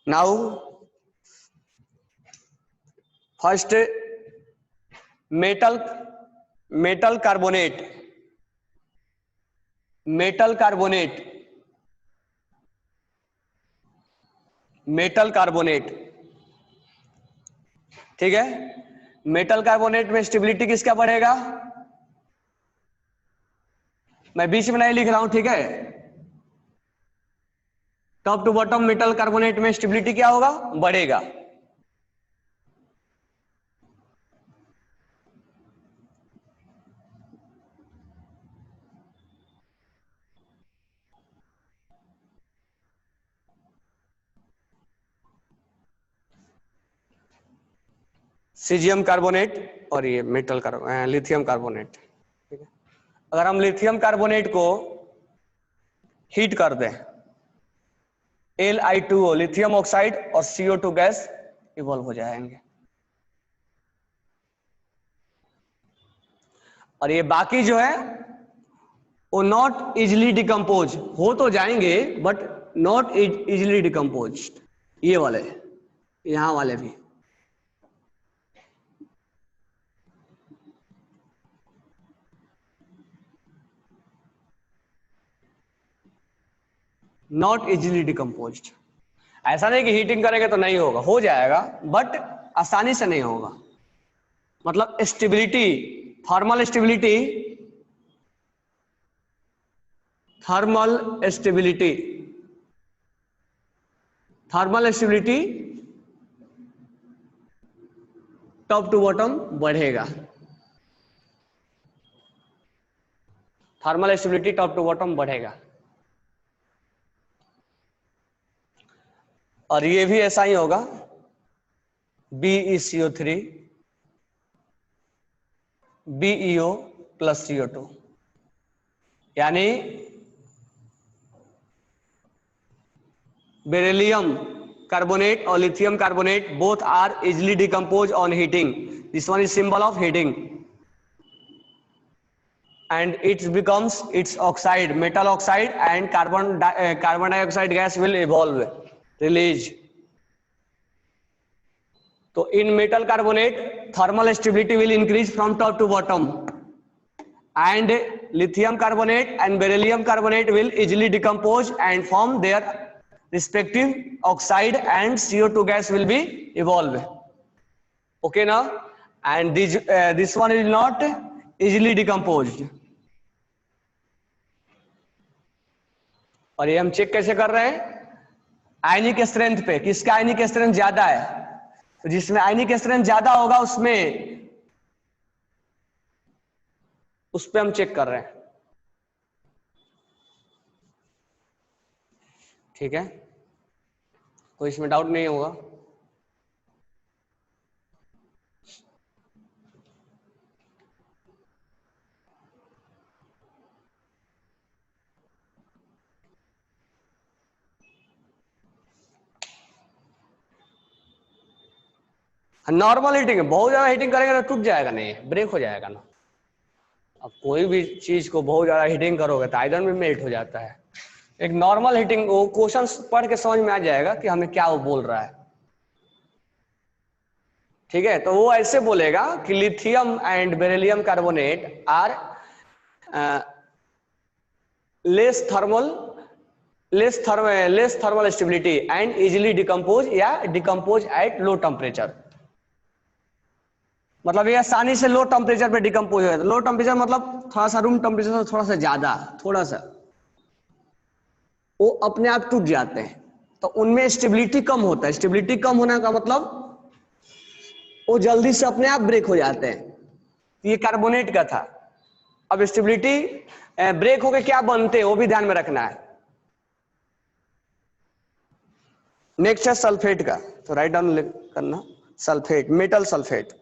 Now first metal carbonate, metal carbonate, ठीक है। Metal carbonate में स्टेबिलिटी किसका बढ़ेगा, मैं बीच में नहीं लिख रहा हूं, ठीक है। Top to bottom metal carbonate में स्टेबिलिटी क्या होगा, बढ़ेगा। सीजियम कार्बोनेट और ये मेटल लिथियम कार्बोनेट, ठीक है। अगर हम लिथियम कार्बोनेट को हीट कर दें, Li2O लिथियम ऑक्साइड और CO2 गैस इवॉल्व हो जाएंगे। और ये बाकी जो है वो नॉट इजिली डिकम्पोज हो तो जाएंगे, बट नॉट इजिली डिकम्पोज। ये वाले, यहां वाले भी नॉट इजिली डिकम्पोज। ऐसा नहीं कि हीटिंग करेंगे तो नहीं होगा, हो जाएगा, बट आसानी से नहीं होगा। मतलब stability, thermal stability, top to bottom बढ़ेगा। Thermal stability top to bottom बढ़ेगा। और ये भी ऐसा ही होगा, BeCO3 BeO प्लस CO2, यानी बेरिलियम कार्बोनेट और lithium carbonate both are easily decompose on heating. This one is symbol of heating and it becomes its oxide, metal oxide, and carbon dioxide gas will evolve, release. So in metal carbonate thermal stability will increase from top to bottom, and lithium carbonate and beryllium carbonate will easily decompose and form their respective oxide, and CO2 gas will be evolve. Okay now, and this one is not easily decomposed. और ये हम check कैसे कर रहे हैं, आयनिक strength पे, किसका आयनिक strength ज्यादा है, तो जिसमें आयनिक स्ट्रेंथ ज्यादा होगा उसमें उस पे हम चेक कर रहे हैं, ठीक है। कोई इसमें डाउट नहीं होगा। नॉर्मल हीटिंग है, बहुत ज्यादा हीटिंग करेंगे तो टूट जाएगा, नहीं ब्रेक हो जाएगा ना। अब कोई भी चीज को बहुत ज्यादा हीटिंग करोगे तो आयरन में मेल्ट हो जाता है। एक नॉर्मल हीटिंग, वो क्वेश्चंस पढ़ के समझ में आ जाएगा कि हमें क्या वो बोल रहा है, ठीक है। तो वो ऐसे बोलेगा कि lithium and beryllium carbonate are less thermal stability and easily decompose या डिकम्पोज एट लो टेम्परेचर। मतलब ये आसानी से लो टेम्परेचर पे डिकम्पोज हो जाता है। लो टेम्परेचर मतलब थोड़ा सा रूम टेम्परेचर से थोड़ा सा ज्यादा, थोड़ा सा वो अपने आप टूट जाते हैं। तो उनमें स्टेबिलिटी कम होता है। स्टेबिलिटी कम होने का मतलब वो जल्दी से अपने आप ब्रेक हो जाते हैं। ये कार्बोनेट का था। अब स्टेबिलिटी ब्रेक होके क्या बनते हैं वो भी ध्यान में रखना है। नेक्स्ट है सल्फेट का, तो राइट डाउन करना, sulphate, metal sulphate,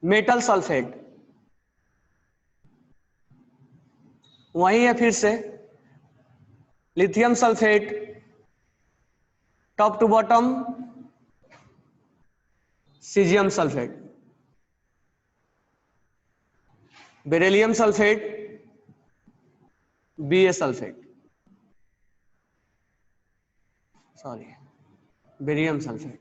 metal sulphate वही है फिर से, lithium sulphate top to bottom caesium sulphate, beryllium sulphate BA sulphate. Sorry barium sulphate,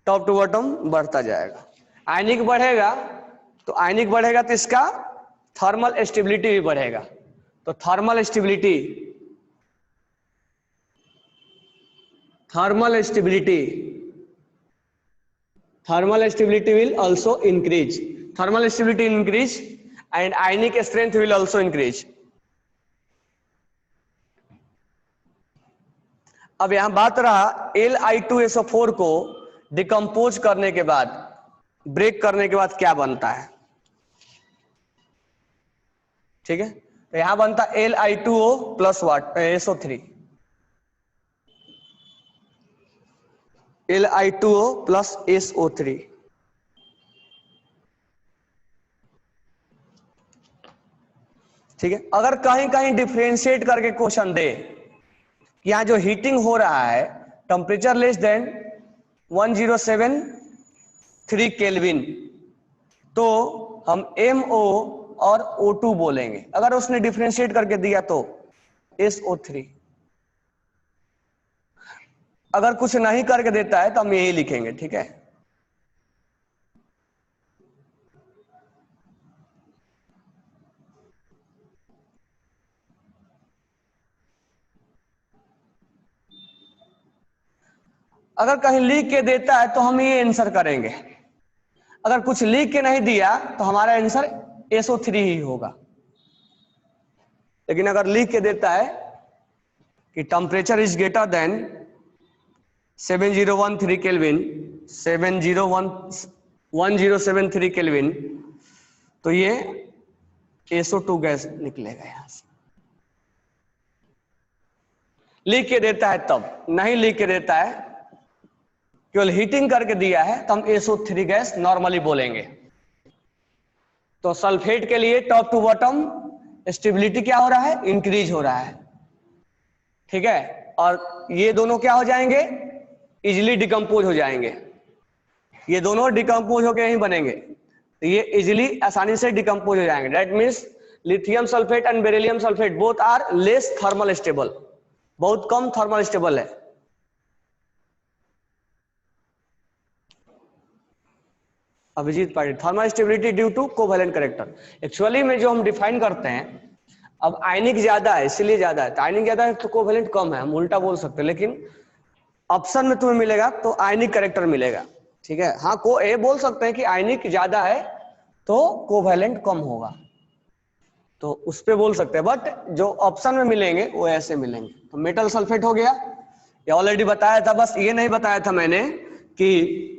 top to bottom बढ़ता जाएगा। आयनिक बढ़ेगा तो आयनिक बढ़ेगा तो इसका थर्मल स्टेबिलिटी भी बढ़ेगा। तो thermal stability will also increase. Thermal stability increase and ionic strength will also increase. अब यहां बात रहा Li2SO4 को डिकम्पोज करने के बाद, ब्रेक करने के बाद क्या बनता है। ठीक है, तो यहां बनता Li2O plus what SO3, Li2O plus SO3। ठीक है, अगर कहीं कहीं डिफरेंशिएट करके क्वेश्चन दे, यहां जो हीटिंग हो रहा है टेम्परेचर लेस देन 1073 केल्विन, तो हम MO और O2 बोलेंगे। अगर उसने डिफरेंशिएट करके दिया तो SO3। अगर कुछ नहीं करके देता है तो हम यही लिखेंगे। ठीक है, अगर कहीं लिख के देता है तो हम ये आंसर करेंगे। अगर कुछ लिख के नहीं दिया तो हमारा आंसर SO3 ही होगा। लेकिन अगर लिख के देता है कि temperature is greater than 7013 kelvin, 1073 kelvin, तो ये SO2 गैस निकलेगा यहां से। लिख के देता है तब, नहीं लिख के देता है, केवल हीटिंग करके दिया है तो हम SO3 गैस नॉर्मली बोलेंगे। तो सल्फेट के लिए टॉप टू बॉटम स्टेबिलिटी क्या हो रहा है, इंक्रीज हो रहा है। ठीक है, और ये दोनों क्या हो जाएंगे, इजिली डिकम्पोज हो जाएंगे। ये दोनों डिकम्पोज होकर यही बनेंगे, तो ये इजिली आसानी से डिकम्पोज हो जाएंगे। That means lithium sulphate and beryllium sulphate both are less thermal stable, बहुत कम थर्मल स्टेबल है। Abhijeet Patil, thermal stability due to covalent character. Actually में जो हम डिफाइन करते हैं, अब आयनिक ज्यादा है इसलिए ज्यादा है, तो आयनिक ज्यादा है तो कोवैलेंट कम है, हम उल्टा बोल सकते हैं। लेकिन ऑप्शन में तुम्हें मिलेगा तो आयनिक कैरेक्टर मिलेगा। ठीक है, हाँ को ये बोल सकते हैं कि आयनिक ज्यादा है तो कोवैलेंट कम होगा, तो उस पे बोल सकते हैं। बट जो ऑप्शन में मिलेंगे वो ऐसे मिलेंगे। तो मेटल सल्फेट हो गया, ये ऑलरेडी बताया था, बस ये नहीं बताया था मैंने कि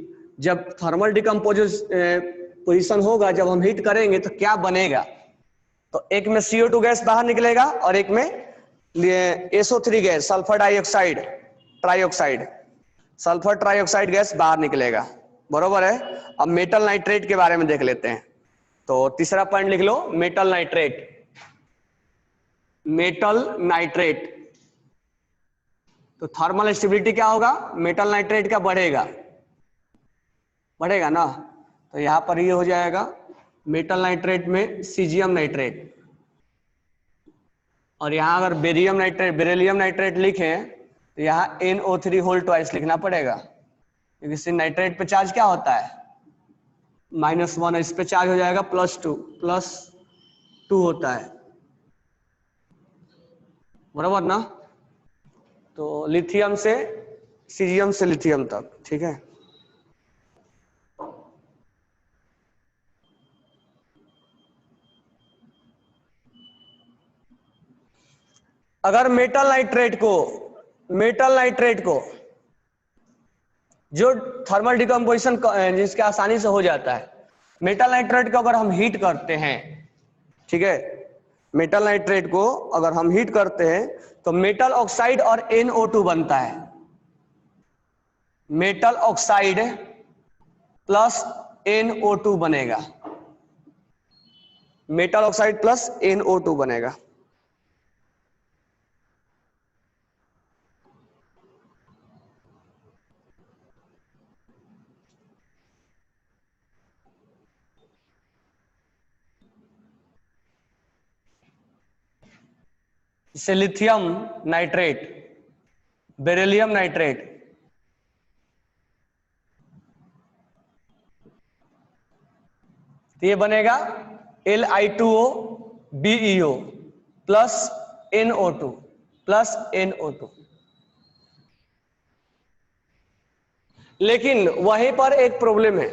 जब थर्मल डिकम्पोजिशन होगा, जब हम हीट करेंगे तो क्या बनेगा। तो एक में CO2 गैस बाहर निकलेगा और एक में SO3 gas, sulphur dioxide trioxide, sulphur trioxide gas बाहर निकलेगा। बरोबर है। अब मेटल नाइट्रेट के बारे में देख लेते हैं। तो तीसरा पॉइंट लिख लो, मेटल नाइट्रेट। मेटल नाइट्रेट, तो थर्मल स्टेबिलिटी क्या होगा, मेटल नाइट्रेट का बढ़ेगा, बढ़ेगा ना। तो यहां पर ये हो जाएगा मेटल नाइट्रेट में सीजियम नाइट्रेट, और यहां अगर बेरियम नाइट्रेट, बेरिलियम नाइट्रेट लिखे तो यहां NO3 होल ट्वाइस लिखना पड़ेगा, क्योंकि इस नाइट्रेट पे चार्ज क्या होता है -1, इस पे चार्ज हो जाएगा +2 होता है। बराबर ना। तो लिथियम से सीजियम से लिथियम तक। ठीक है, अगर मेटल नाइट्रेट को जो थर्मल डिकम्पोजिशन जिसके आसानी से हो जाता है, मेटल नाइट्रेट को अगर हम हीट करते हैं, ठीक है, मेटल नाइट्रेट को अगर हम हीट करते हैं तो मेटल ऑक्साइड और NO2 बनता है। मेटल ऑक्साइड प्लस NO2 बनेगा, मेटल ऑक्साइड प्लस NO2 बनेगा। इससे लिथियम नाइट्रेट बेरिलियम नाइट्रेट, तो ये बनेगा LI2O plus NO2 plus NO2। लेकिन वहीं पर एक प्रॉब्लम है,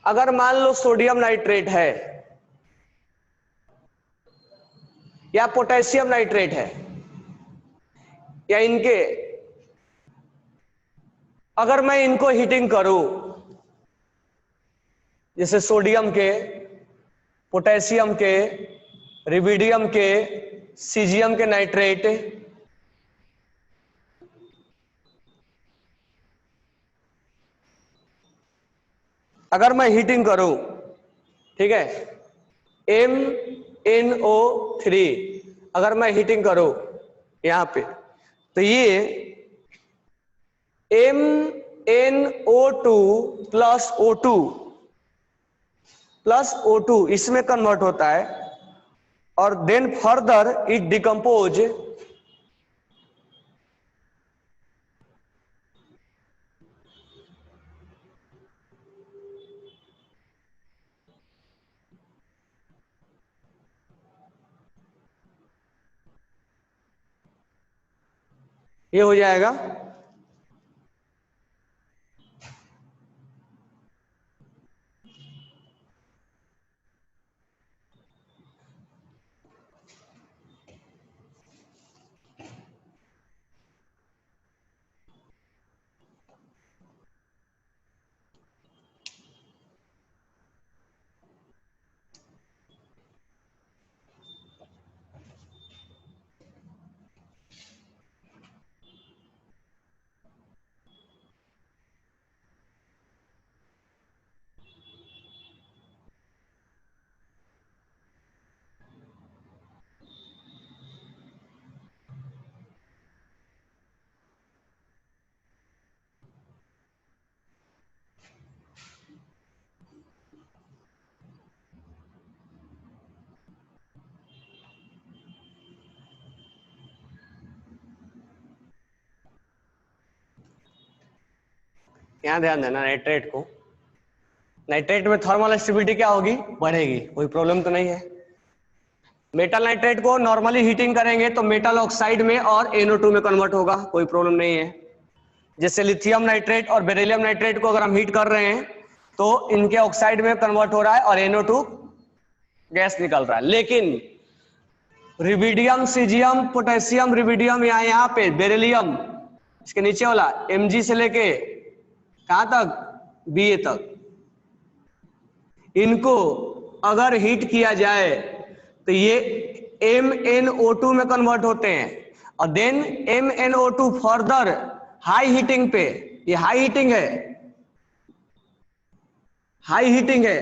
अगर मान लो सोडियम नाइट्रेट है या पोटेशियम नाइट्रेट है या इनके, अगर मैं इनको हीटिंग करूं, जैसे सोडियम के, पोटेशियम के, रिबिडियम के, सीजियम के नाइट्रेट, अगर मैं हीटिंग करूं, ठीक है, MnO3 अगर मैं हीटिंग करूं यहां पे, तो ये MnO2 प्लस O2 इसमें कन्वर्ट होता है और देन फर्दर इट डिकम्पोज ये हो जाएगा यहां ध्यान देना, नाइट्रेट को, नाइट्रेट में थर्मल स्टेबिलिटी क्या होगी, बढ़ेगी, कोई प्रॉब्लम तो नहीं है। मेटल नाइट्रेट को नॉर्मली हीटिंग करेंगे तो मेटल ऑक्साइड में और NO2 में कन्वर्ट होगा, कोई प्रॉब्लम नहीं है। जैसे लिथियम नाइट्रेट और बेरिलियम नाइट्रेट को अगर हम हीट कर रहे हैं तो इनके ऑक्साइड में कन्वर्ट हो रहा है और NO2 गैस निकल रहा है। लेकिन रिबिडियम, सीजियम, पोटेशियम, रिबिडियम, यहाँ पे बेरिलियम, इसके नीचे वाला Mg से लेके कहां तक, Ba तक, इनको अगर हीट किया जाए तो ये MnO2 में कन्वर्ट होते हैं और then MnO2 further high heating पे, ये हाई हीटिंग है, हाई हीटिंग है।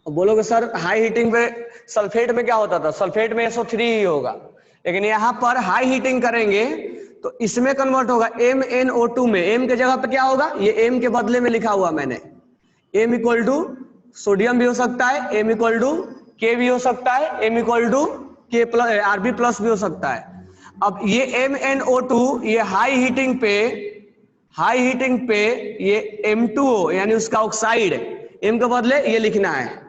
और बोलोगे सर हाई हीटिंग पे सल्फेट में क्या होता था, सल्फेट में SO3 ही होगा, लेकिन यहां पर हाई हीटिंग करेंगे तो इसमें कन्वर्ट होगा MnO2 में। M के जगह पे क्या होगा, ये M के बदले में लिखा हुआ मैंने, M इक्वल टू सोडियम भी हो सकता है, M इक्वल टू K भी हो सकता है, M equal to K plus Rb plus भी हो सकता है। अब ये MnO2 ये हाई हीटिंग पे ये M2O यानी उसका ऑक्साइड, M के बदले ये लिखना है,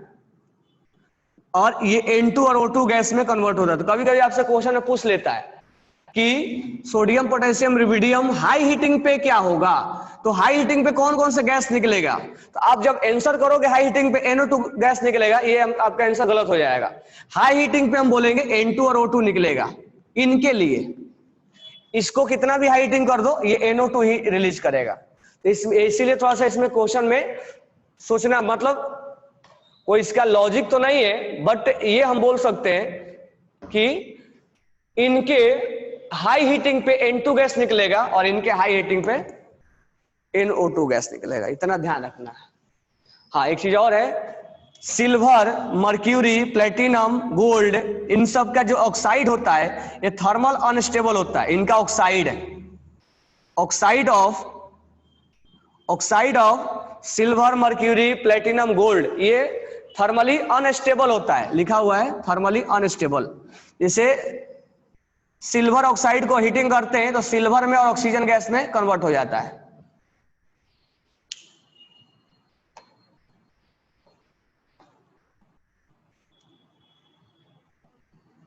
और ये N2 और O2 गैस में कन्वर्ट होता है। तो कभी कभी आपसे क्वेश्चन में पूछ लेता है कि सोडियम, पोटेशियम, रिबिडियम हाई हीटिंग पे क्या होगा, तो हाई हीटिंग पे कौन कौन से गैस निकलेगा, तो आप जब आंसर करोगे हाई हीटिंग पे NO2 गैस निकलेगा, ये आपका आंसर गलत हो जाएगा। हाई हीटिंग पे हम बोलेंगे N2 और O2 निकलेगा इनके लिए। इसको कितना भी हाई हीटिंग कर दो ये NO2 ही रिलीज करेगा। तो इसीलिए थोड़ा सा इसमें क्वेश्चन में सोचना, मतलब कोई इसका लॉजिक तो नहीं है, बट ये हम बोल सकते हैं कि इनके हाई हीटिंग पे N2 गैस निकलेगा और इनके हाई हीटिंग पे NO2 गैस निकलेगा, इतना ध्यान रखना है। हाँ, एक चीज और है, सिल्वर, मर्क्यूरी, प्लेटिनम, गोल्ड, इन सब का जो ऑक्साइड होता है ये थर्मल अनस्टेबल होता है। इनका oxide of silver, mercury, platinum, gold ये थर्मली अनस्टेबल होता है, लिखा हुआ है थर्मली अनस्टेबल। जैसे सिल्वर ऑक्साइड को हीटिंग करते हैं तो सिल्वर में और ऑक्सीजन गैस में कन्वर्ट हो जाता है।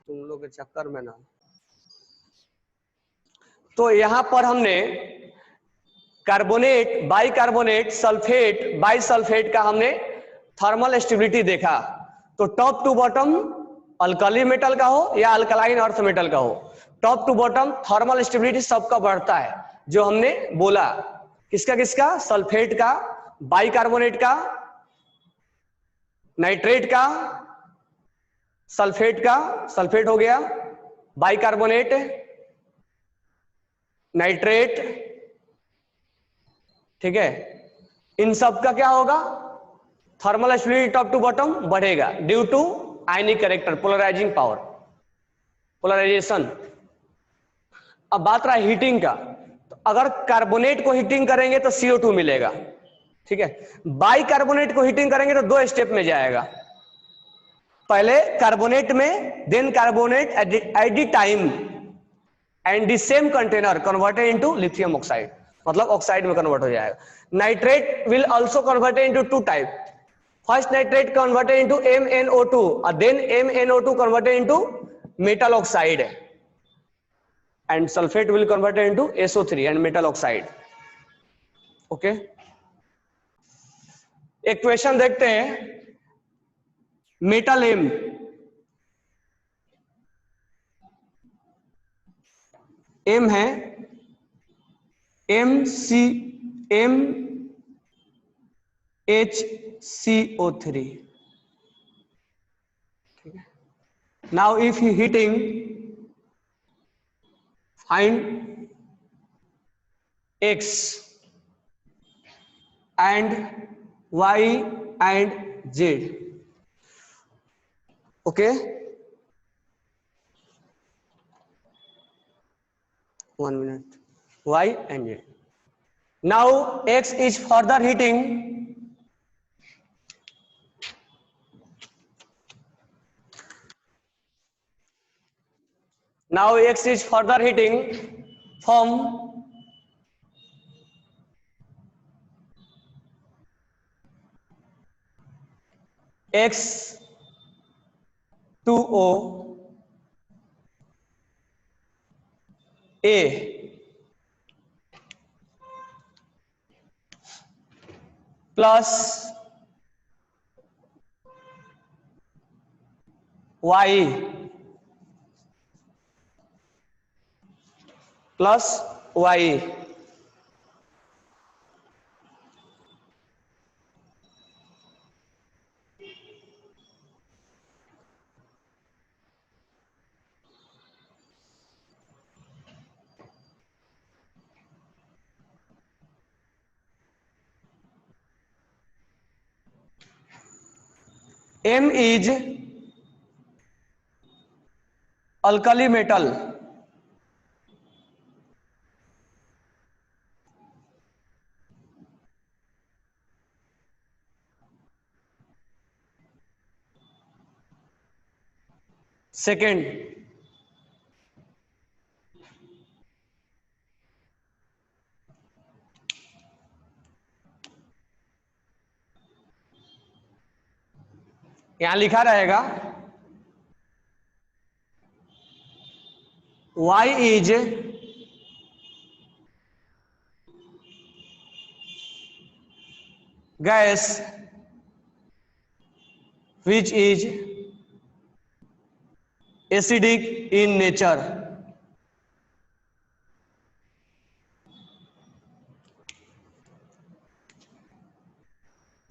तुम लोग के चक्कर में ना। तो यहां पर हमने कार्बोनेट, बाइकार्बोनेट, सल्फेट, बाइसल्फेट का हमने थर्मल स्टेबिलिटी देखा। तो top to bottom alkali metal का हो या अल्कलाइन अर्थ मेटल का हो, top to bottom thermal stability सबका बढ़ता है, जो हमने बोला। किसका किसका? सल्फेट का, बाइकार्बोनेट का, नाइट्रेट का, सल्फेट का, सल्फेट हो गया, बाइकार्बोनेट, नाइट्रेट, ठीक है। इन सब का क्या होगा? Thermal stability top to bottom बढ़ेगा due to ionic character, polarising power, polarisation. अब बात रहा हीटिंग का, तो अगर कार्बोनेट को हीटिंग करेंगे तो CO2 मिलेगा, ठीक है। बाइकार्बोनेट को हीटिंग करेंगे तो 2 स्टेप में जाएगा। पहले कार्बोनेट में, then carbonate at the time and the same container converted into lithium oxide, मतलब ऑक्साइड में कन्वर्ट हो जाएगा। Nitrate will also converted into 2 type. First nitrate converted into MnO2 and then MnO2 converted into metal oxide, and sulfate will converted into SO3 and metal oxide. Okay, एक question देखते हैं। Metal M, M है MHCO3, ठीक है। Now if he heating, find X and Y and Z. Okay, 1 minute. Y and Z. Now X is further heating. Now X is further heating from X2O A plus Y plus Y, M is alkali metal, second यहां लिखा रहेगा Y is gas which is acidic in nature.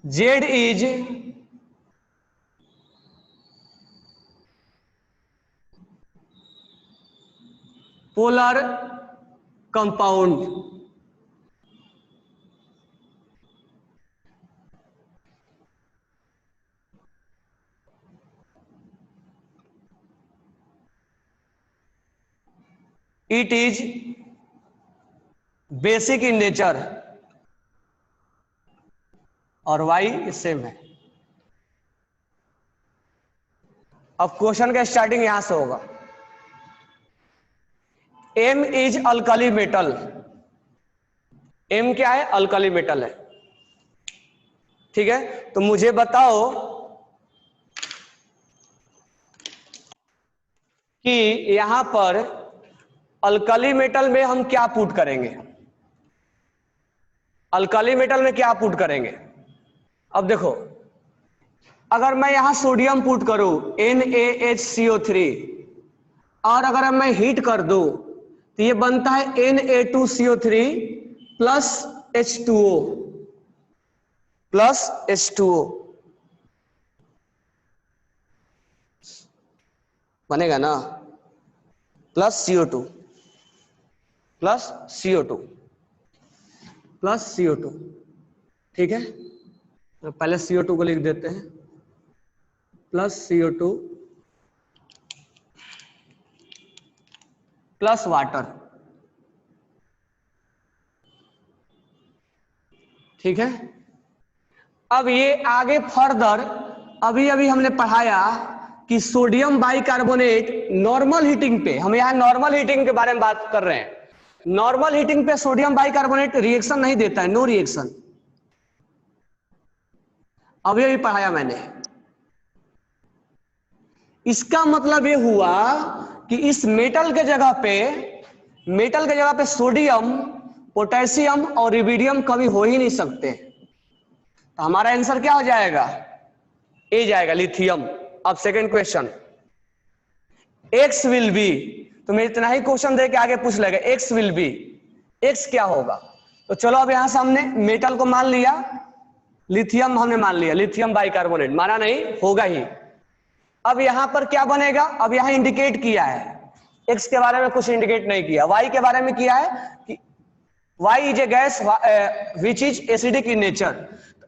Z is polar compound. It is basic in nature और Y same है। अब question का starting यहां से होगा। M is alkali metal, M क्या है? अल्कली मेटल है। ठीक है, तो मुझे बताओ कि यहां पर अल्कली मेटल में हम क्या पुट करेंगे, अल्कली मेटल में क्या पुट करेंगे। अब देखो, अगर मैं यहां सोडियम पुट करूं NaHCO3 और अगर मैं हीट कर दूं तो ये बनता है Na2CO3 plus H2O plus H2O बनेगा ना, plus CO2 plus CO2 plus CO2। ठीक है, तो पहले CO2 को लिख देते हैं, प्लस CO2 प्लस वाटर। ठीक है, अब ये आगे फर्दर अभी अभी हमने पढ़ाया कि सोडियम बाइकार्बोनेट नॉर्मल हीटिंग पे, हम यहां नॉर्मल हीटिंग के बारे में बात कर रहे हैं, नॉर्मल हीटिंग पे सोडियम बाइकार्बोनेट रिएक्शन नहीं देता है, नो रिएक्शन। अभी अभी पढ़ाया मैंने। इसका मतलब ये हुआ कि इस मेटल के जगह पे सोडियम, पोटेशियम और इरिडियम कभी हो ही नहीं सकते। तो हमारा आंसर क्या हो जाएगा? ए जाएगा, लिथियम। अब second question, x will B, तो मैं इतना ही क्वेश्चन दे के आगे पूछ लेगा, एक्स विल बी, एक्स क्या होगा। तो चलो अब यहां से हमने मेटल को मान लिया, लिथियम हमने मान लिया, लिथियम बाइकार्बोनेट माना नहीं, होगा ही। अब यहां पर क्या बनेगा? अब यहां इंडिकेट किया है, एक्स के बारे में कुछ इंडिकेट नहीं किया, वाई के बारे में किया है कि Y is a gas which is acidic in nature.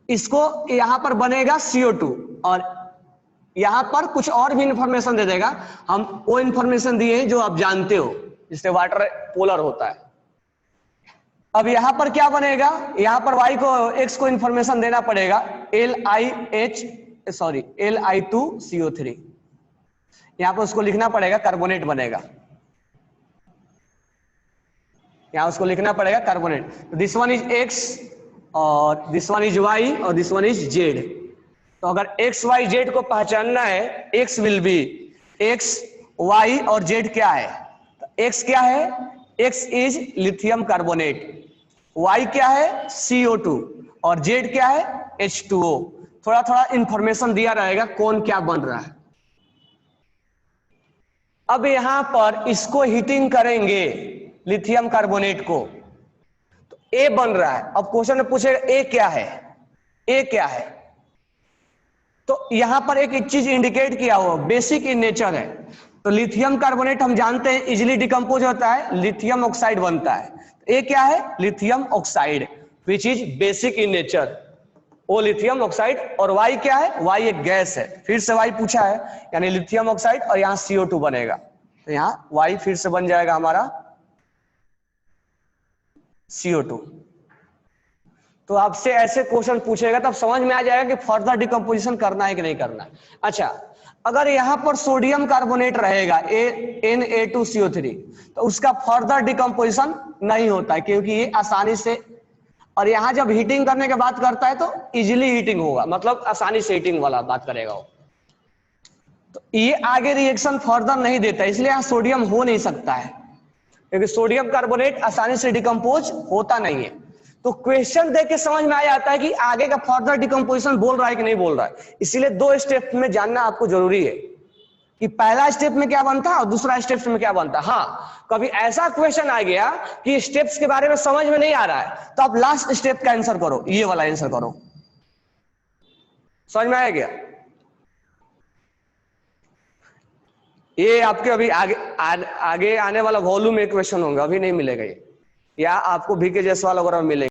इसको यहां पर बनेगा CO2 और यहां पर कुछ और भी इंफॉर्मेशन दे देगा, हम वो इंफॉर्मेशन दिए जो आप जानते हो, जिससे वाटर पोलर होता है। अब यहां पर क्या बनेगा? यहां पर वाई को, एक्स को इंफॉर्मेशन देना पड़ेगा, Li2CO3, यहां पर उसको लिखना पड़ेगा, कार्बोनेट बनेगा, यहां उसको लिखना पड़ेगा carbonate. This one is X और दिस वन इज वाई और दिस वन इज जेड। तो अगर एक्स वाई जेड को पहचानना है, X will be, X Y और जेड क्या है? एक्स क्या है? X is lithium carbonate, Y क्या है? CO2 और जेड क्या है? H2O। थोड़ा थोड़ा इंफॉर्मेशन दिया रहेगा कौन क्या बन रहा है। अब यहां पर इसको हीटिंग करेंगे, लिथियम कार्बोनेट को, तो ए बन रहा है। अब क्वेश्चन में पूछेगा ए क्या है, ए क्या है? तो यहां पर एक चीज इंडिकेट किया हुआ, बेसिक इन नेचर है। तो लिथियम कार्बोनेट हम जानते हैं इजिली डिकम्पोज होता है, लिथियम ऑक्साइड बनता है। ए क्या है? Lithium oxide which is basic in nature, वो लिथियम ऑक्साइड। और वाई क्या है? वाई एक गैस है, फिर से वाई पूछा है, यानी लिथियम ऑक्साइड और यहां CO2 बनेगा, तो यहां वाई फिर से बन जाएगा हमारा CO2। तो आपसे ऐसे क्वेश्चन पूछेगा तब समझ में आ जाएगा कि फर्दर डिकम्पोजिशन करना है कि नहीं करना है। अच्छा, अगर यहां पर सोडियम कार्बोनेट रहेगा Na2CO3, तो उसका फर्दर डिकम्पोजिशन नहीं होता है, क्योंकि ये आसानी से, और यहां जब हीटिंग करने की बात करता है तो इजिली हीटिंग होगा, मतलब आसानी से हीटिंग वाला बात करेगा वो। तो ये आगे रिएक्शन फर्दर नहीं देता, इसलिए यहां सोडियम हो नहीं सकता है, क्योंकि सोडियम कार्बोनेट आसानी से डिकम्पोज होता नहीं है। तो क्वेश्चन देख के समझ में आ जाता है कि आगे का फर्दर डिकम्पोजिशन बोल रहा है कि नहीं बोल रहा है। इसीलिए दो स्टेप में जानना आपको जरूरी है कि पहला स्टेप में क्या बनता है और दूसरा स्टेप में क्या बनता है। हाँ, कभी ऐसा क्वेश्चन आ गया कि स्टेप्स के बारे में समझ में नहीं आ रहा है, तो आप लास्ट स्टेप का आंसर करो, ये वाला आंसर करो। समझ में आया क्या? ये आपके अभी आगे आने वाला वॉल्यूम में क्वेश्चन होगा, अभी नहीं मिलेगा ये, या आपको VK जायसवाल वगैरह मिलेगा।